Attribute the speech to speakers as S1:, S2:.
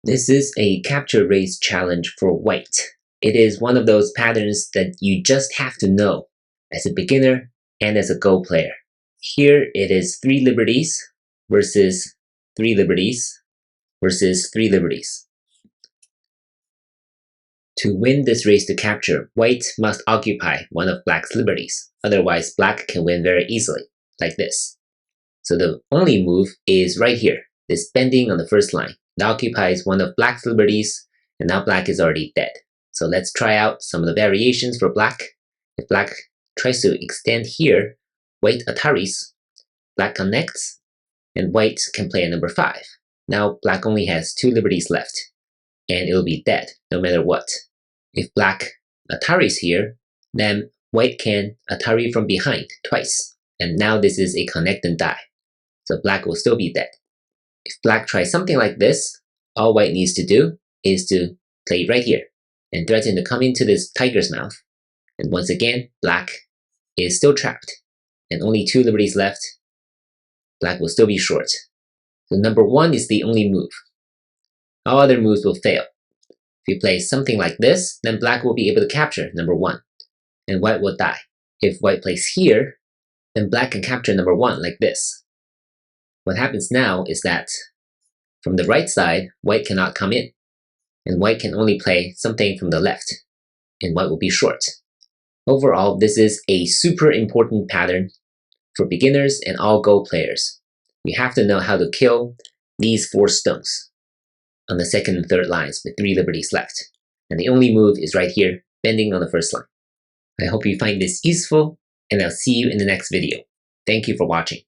S1: This is a capture race challenge for white. It is one of those patterns that you just have to know as a beginner and as a Go player. Here it is 3 liberties versus 3 liberties versus 3 liberties. To win this race to capture, white must occupy one of black's liberties. Otherwise, black can win very easily, like this. So the only move is right here, this bending on the first line. It occupies one of black's liberties, and now black is already dead. So let's try out some of the variations for black. If black tries to extend here, white ataris, black connects, and white can play a number 5. Now black only has 2 liberties left, and it will be dead no matter what. If black ataris here, then white can atari from behind twice, and now this is a connect and die. So black will still be dead. If black tries something like this, all white needs to do is to play right here and threaten to come into this tiger's mouth. And once again, black is still trapped and only 2 liberties left. Black will still be short. So number 1 is the only move. All other moves will fail. If you play something like this, then black will be able to capture number 1 and white will die. If white plays here, then black can capture number 1 like this. What happens now is that from the right side, white cannot come in, and white can only play something from the left, and white will be short. Overall, this is a super important pattern for beginners and all Go players. You have to know how to kill these 4 stones on the second and third lines with 3 liberties left. And the only move is right here, bending on the first line. I hope you find this useful, and I'll see you in the next video. Thank you for watching.